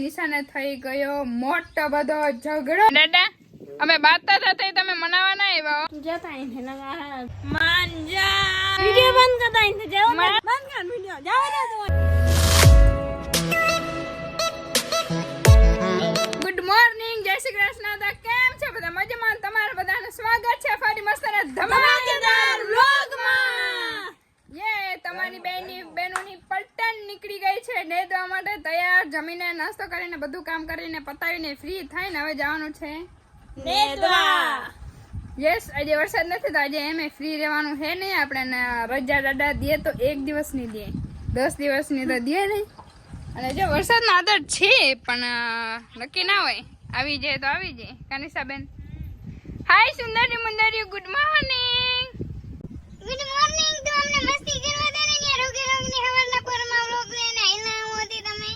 નિશાને થઈ ગયો મોટો બધો ઝઘડો. દાદા અમે બાતા થતા તમે મનાવા ના આવ્યા જતા અહીં લગા માંજા વિડિયો બંધ કરતા અહીં જાઓ બંધ કર વિડિયો જાઓ ને ગુડ મોર્નિંગ જય શ્રી કૃષ્ણ. તો કેમ છે બધા મજામાં? તમારા બધાનું સ્વાગત છે ફરી મસ્ત ને ધમાકેદાર વ્લોગમાં. યે તમારી બેનોની પલટન નીકળી ગઈ છે નેદવા માટે તૈયાર. જમીને નાસ્તો કરીને બધું કામ કરીને પતાવીને ફ્રી થઈને હવે જવાનું છે નેદવા. યસ આજે વરસાદ નથી તો આજે એમ ફ્રી રહેવાનું છે નહીં. આપણે રજા દાદા દે તો 1 દિવસની દે, 10 દિવસની તો દે નહીં. અને જો વરસાદનો આદર છે પણ નક્કી ના હોય, આવી જાય તો આવી જાય. કાનિસાબેન હાય સુંદરી મુંદરી ગુડ મોર્નિંગ. Good morning. તો અમને મસ્તી કરવા દે ને રોગે રોગની હવારના પરમાં વ્લોગ લઈને આઈના હોતી તમે.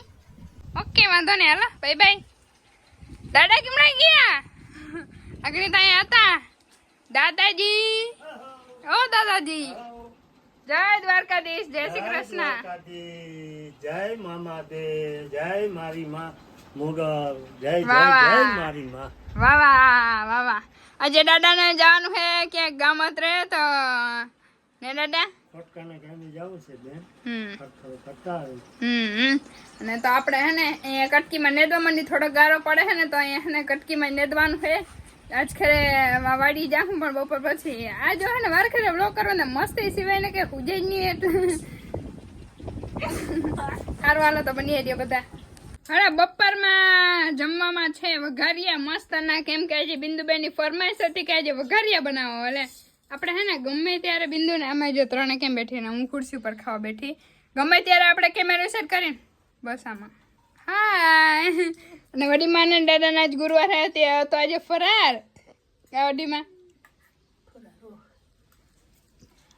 ઓકે વાંધો નહીં, હાલો બાય બાય. દાદા કેમણા ગયા? આગળ ત્યાં હતા દાદાજી. ઓ દાદાજી જય દ્વારકાધીશ, જય શ્રી કૃષ્ણ. જય મામા દે, જય મારી માં મુગલ, જય જય વાહ વાહ. જય મારી માં. વાહ વાહ વાહ વાહ. આજે દાદાને જવાનું છે ક્યાંક ગામત રે તો ને દાદા ફટકાને ગામે જવું છે બેન. હમ ફટકો કરતા આવે. અને તો આપણે હે ને અહીંયા કટકીમાં નેદવામાં થોડો ગારો પડે છે ને તો અહીંયા હે ને કટકીમાં નેદવાનું છે. આજ ખરે વાડી જાઉં પણ બપોર પછી આ જો હે ને વાર ખરે વ્લોગ કરવાનો મસ્તી સિવાય ને કે હુજે જ નહીં એટલે સારું હાલો તો બની રહ્યો બધા. હવે બપોરમાં જમવામાં છે વઘારિયા મસ્ત ના. કેમ કે આજે બિંદુબેનની ફરમાઈશ હતી કે આજે વઘારિયા બનાવો. એટલે આપણે હે ને ગમે ત્યારે બિંદુને અમે જો ત્રણે કેમ બેઠી ને હું ખુરશી ઉપર ખાવા બેઠી, ગમે ત્યારે આપણે કેમેરો સેટ કરીને બસ આમાં હાય. અને વડીમાં ને દાદાના જ ગુરુવાર હતી તો આજે ફરાર આ વડીમાં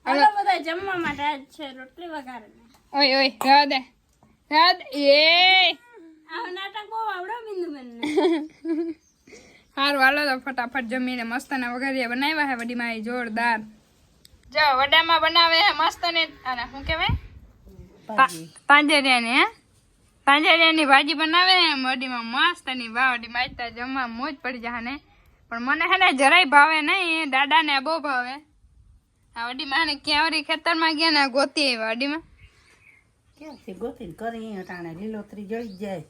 હાલો બધા જમવા માટે આજ છે રોટલી વઘારે. ઓય ઓય રાદ રાદ એ આ નાટક બહુ આવડો બિંદુબેન ને. હારું હાલો તો ફટાફટ જમીને મસ્ત ના વઘારિયા બનાવ્યા હે વડીમાં એ જોરદાર. જો વડામાં બનાવે હે મસ્ત ને અને શું કહેવાય પાંજરિયાની. હે પાંજરિયાની ભાજી બનાવે હે વડીમાં મસ્ત ની. વાહ વડીમાં આજતા જમવા મોજ પડી જાય ને. પણ મને હે ને જરાય ભાવે નહીં, દાદાને બહુ ભાવે. આ વડીમાં હે ને ક્યાંવરી ખેતરમાં ગયા ને ગોતી આવ્યા વડીમાં ક્યાંથી ગોતીને કરી અટાણે લીલોતરી જળી જ જાય.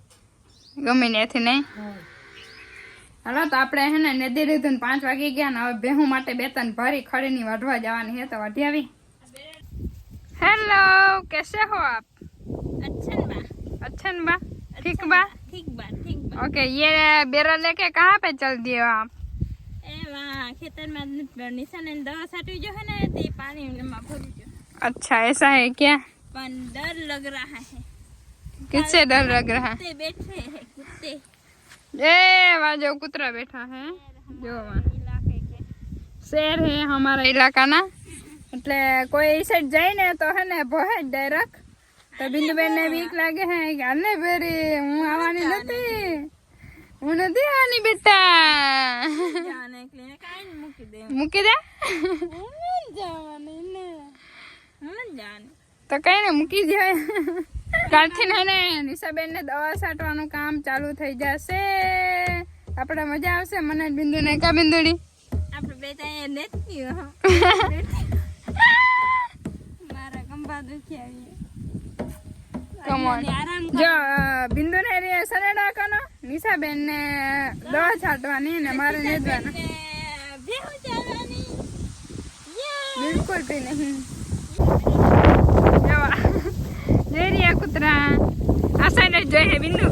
ગમે ત્યાંથી નહીં. હાલો તો આપણે હે ને નદી લીધું ને 5 વાગી ગયા ને હવે ભેહું માટે 2-3 ભરી ખડીની વાઢવા જવાની છે તો વાઢી આવી. હેલો कैसे हो आप? अच्छा बा अच्छा बा ठीक बा ठीक बा ठीक बा. ओके ये बेरा लेके कहाँ पे चल दिए हो आप? એ વાહ ખેતરમાં નિશાને દવા છાંટી જો હે ને તે પાણી માં ભરી જો. अच्छा ऐसा है क्या? પણ ડર લગ रहा है. किससे डर लग रहा है? कुत्ते बैठे हैं कुत्ते ए वहाँ जो कुतरा बैठा है जो वहाँ इलाके के. शेर है हमारा इलाका ना. એટલે કોઈ સાઈડ જાય ને તો હે ને ભહે ડાયરેક્ટ. તો બિંદુબેન ને બીક લાગે હે કે આને બેરી હું આવવાની નથી, હું નથી આવવાની બેટા. જાને કે કાઈ મૂકી દે. મૂકી દે હું જવાની ને હું જાને તો કઈ ને મૂકી દે. કાલથી ને નિશાબેન ને દવા છાંટવાનું કામ ચાલુ થઈ જશે. આપણે મજા આવશે મને બિંદુ ને કા બિંદુડી. આપણે બે ત્યાં નથી મારા ગંભા દુખી આવી. કમ ઓન જો બિંદુ ને રે સનેડા કનો નિશાબેન ને દવા છાંટવાની ને મારે નેદવાનું ભેહું ચાલવાની. બિલકુલ ભી નહીં. જવા જઈ રહ્યા કૂતરા આ સાઈડ જ જોઈએ બિંદુ.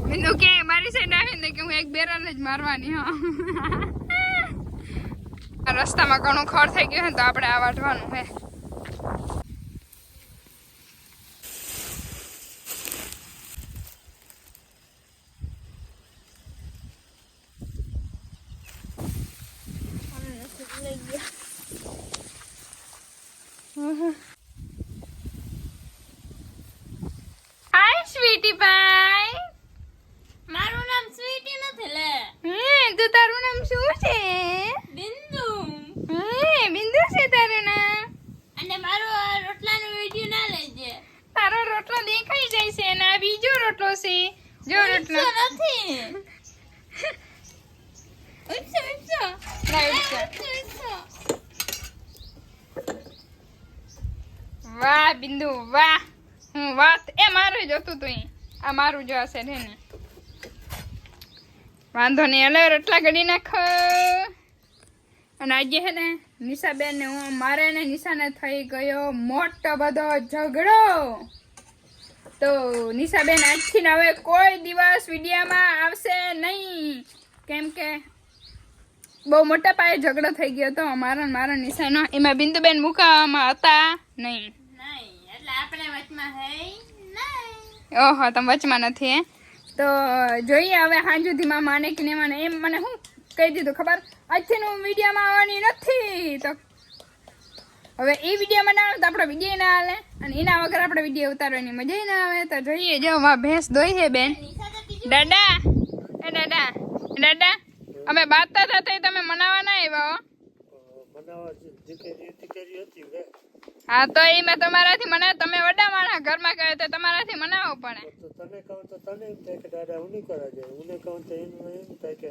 બિંદુ કે મારી સાઈડ આવીને કે હું એક બેરાને જ મારવાની. હા રસ્તામાં ઘણું ખડ થઈ ગયું ને તો આપણે આ વાઢવાનું છે. હાય સ્વીટી ભાઈ. મારું નામ સ્વીટી નથી લે તો તારું નામ શું છે? બિંદુ. બિંદુ છે તારું નામ. અને મારો રોટલાનો વિડિયો ના લેજે. તારો રોટલો દેખાઈ જાય છે અને આ બીજો રોટલો છે. જો રોટલો નથી વાહ બિંદુ વાહ. હું વાત એ મારું જોતું તું આ મારું જો હશે ને વાંધો નહીં. હલે રોટલા ઘડી નાખો. અને આજે હે ને નિશાબેન ને હું મારે ને નિશાને થઈ ગયો મોટો બધો ઝઘડો. તો નિશાબેન આજથી ને હવે કોઈ દિવસ વિડીયોમાં આવશે નહીં, કેમ કે બહુ મોટા પાયે ઝઘડો થઈ ગયો હતો મારા નિશાનો. એમાં બિંદુબેન મુકાવામાં હતા નહીં. એટલે આપણે વચમાં હે નહીં. ઓહો તમે વચમાં નથી હે. તો જોઈએ હવે હાંજ સુધીમાં માને કે નહીં માને. એમ મને શું કહી દીધું ખબર, આજથી હું વિડીયોમાં આવવાની નથી. તો હવે એ વિડીયોમાં ના આવે તો આપણો વિડીયો ના હાલે, અને એના વગર આપણે વિડીયો ઉતારવાની મજા ના આવે. તો જોઈએ જો માં ભેંસ દોઈ છે બેન. દાદા એ દાદા દાદા અમે બાતા હતા તો તમે મનાવા ના આવ્યા હો. બનાવવા દીકરી હતી ને હા તો એ મેં તમારાથી મનાવ. તમે વડા માણા ઘરમાં કહે તો તમારાથી મનાવવો પડે. તો તને કહું તો તને એમ થાય કે દાદા હું નહીં કરા જાય, હું કહું તો એમ થાય કે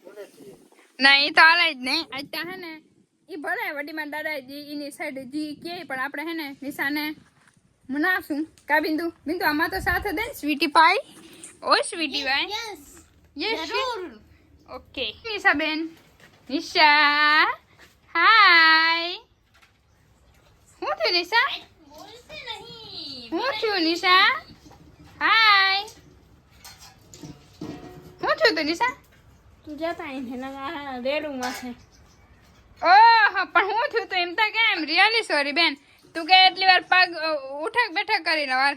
મને છીએ. ના એ તો હાલે જ નહીં. આજ ત્યાં હે ને એ ભલે વડીમાં દાદાજી એની સાઈડ જી કે, પણ આપણે હે ને નિશાને મનાવશું. કા બિંદુ બિંદુ આમાં તો સાથે દે ને સ્વીટી પાઈ. ઓ સ્વીટી ભાઈ યસ ઓકે. નિશાબેન નિશા હાય. શું થયું નિશા? બોલશે નહીં. શું થયું નિશા? હાય. શું થયું તું નિશા? તું જતા એના રેડુમાં છે. ઓહ પણ હું થયું તું એમ તો કેમ? રિયલી સોરી બેન. તું કે એટલી વાર પગ ઉઠક બેઠક કરી લો વાર.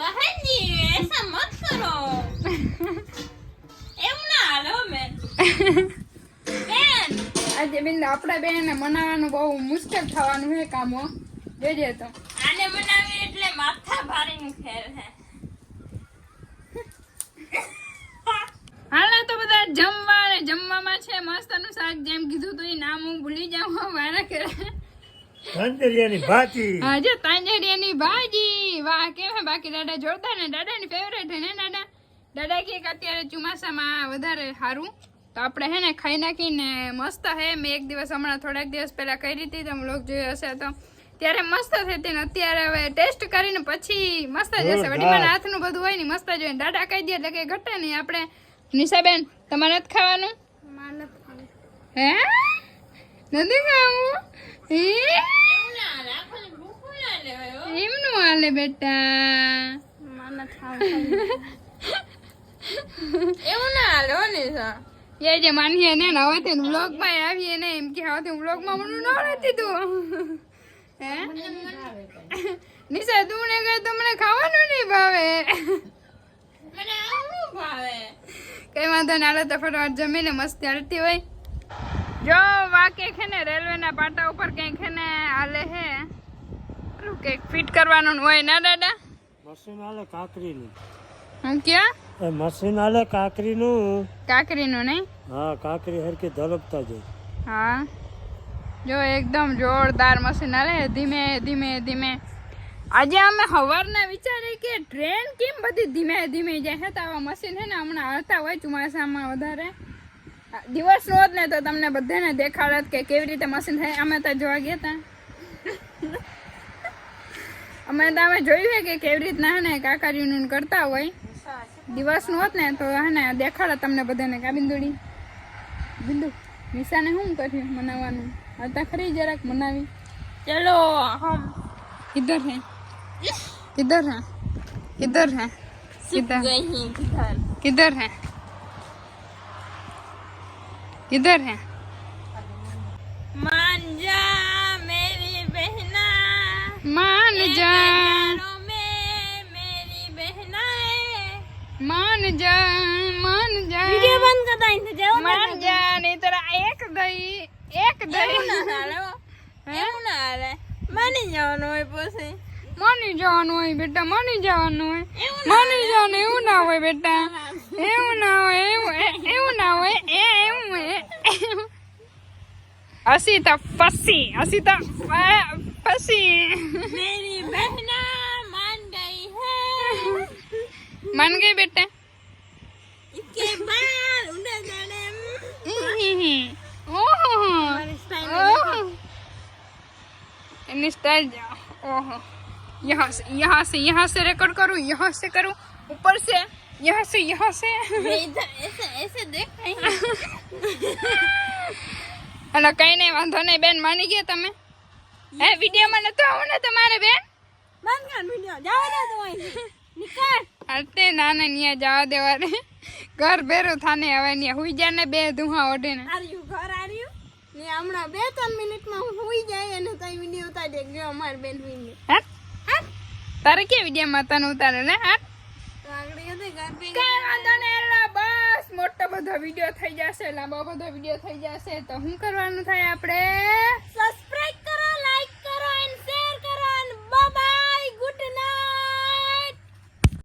બહેનજી ऐसा मत करो. એમ ના હાલો મેં. બેન આજે બિંદુ આપણા બેનને મનાવવાનું બહુ મુશ્કેલ થવાનું છે કામ હો. જોજે તો. આને મનાવી એટલે માથા ભારીનું ખેલ હે. હાલો તો બધા જમવા. અને જમવામાં છે મસ્તનું શાક, જેમ કીધું તો એ નામ હું ભૂલી જાઉં વારા કરે. તાંજરિયાની ભાજી. હા જો તાંજરિયાની ભાજી. વાહ કેમ હે બાકી દાદા જોરદાર ને દાદાની ફેવરેટ હે ને દાદા. દાદા કે અત્યારે ચોમાસામાં વધારે સારું. તો આપણે હે ને ખાઈ નાખીને મસ્ત હે. મેં એક દિવસ હમણાં થોડાક દિવસ પહેલા કરી હતી, તમે લોક જોયો હશે તો ત્યારે મસ્ત થતી ને અત્યારે હવે ટેસ્ટ કરીને પછી મસ્ત જ હશે. વડીમાના હાથનું બધું હોય ને મસ્ત જ હોય. દાદા કહી દે એટલે કે ઘટે નહીં. આપણે નિશાબેન તમારે નથી ખાવાનું? હે નથી ખાવું? હે એમનું હાલે બેટા. એવું ના હાલો ને સર. એ જે માનીએ ને હવે તે વ્લોગ માં આવીએ ને એમ કે હવે વ્લોગ માં મને ન રહેતી તું. હે નિશા તું ને કહે તો મને ખાવાનું નહીં ભાવે. મને આવું ભાવે. કઈ વાંધો ના. હાલો તો ફટાફટ જમીને મસ્ત હાલતી હોય. જો વાકે છે ને રેલવે ના પાટા ઉપર કઈક છે ને હાલે હે કઈક ફિટ કરવાનું હોય ના દાદા? મશીન હાલે કાકરીનું. હું ક્યાં? મશીન હાલે કાકરીનું. કાકરીનું નહીં? હા કાકરી હરકી ધડકતા જાય. હા જો એકદમ જોરદાર મશીન હાલે ધીમે ધીમે ધીમે. આજે અમે સવારના વિચારી કે ટ્રેન કેમ બધી ધીમે ધીમે જાય છે. તો આવા મશીન છે ને હમણાં હાલતા હોય ચોમાસામાં વધારે. દિવસનું હોત ને તો તમને બધાને દેખાડત કે કેવી રીતે મશીન થાય. અમે તો જોવા ગયા હતા. અમે તો અમે જોયું છે કે કેવી રીતના હે ને કાકારીનું કરતા હોય. દિવસનું હોત ને તો હે ને દેખાડત તમને બધાને. કા બિંદુડી બિંદુ નિશાને શું કર્યું મનાવવાનું હતા ખરી જરાક મનાવી. ચલો હમ किधर है किधर है किधर है किधर गई घर. किधर है किधर है? मान जा मेरी बहना. मान जा घरों में मेरी बहनाएं. मान जा मान जा. वीडियो बंद कर दो इनसे जाओ. मान जा नहीं तेरा एक दही એવું ના હાલે હો. એવું ના હાલે. માની જવાનું હોય પછી. માની જવાનું હોય બેટા. માની જવાનું હોય. માની જવાનું એવું ના હોય બેટા. એવું ના હોય. એવું ના હોય. એવું હોય. અસી તો પસી અસી તો खुशी मेरी बहना मान गई है मान गई बेटा इसके बाद उन्हें जाने ओहो हमारी स्टाइल इतनी स्टाइल जाओ ओहो यहाँ से रिकॉर्ड करूँ यहाँ से करूँ ऊपर से यहाँ से ऐसे ऐसे देख रही है અને કઈ નહીં વાંધો નહીં બેન માની ગયા તમે હે વિડીયોમાં નતો આવું ને તમારે બેન बंद कर वीडियो जाओ ना तुम निकाल અતે ના ના નિયા જવા દેવા રે ઘર ભેરું થાને હવે નિયા હુઈ જા ને બે ધુહા ઓઢે ને આર યુ ઘર આર યુ ને હમણાં 2-3 મિનિટમાં હું સુઈ જાય અને તઈ વિડિયો ઉતારી દે ગયો અમાર બેન વિને હા તારે કે વિડીયોમાં તને ઉતારે ને હા તો આગળ જતે ઘર પે કઈ વાંધો નહીં એલા બસ મોટો બધો વિડીયો થઈ જશે લાંબો બધો વિડીયો થઈ જશે તો શું કરવાનું થાય આપણે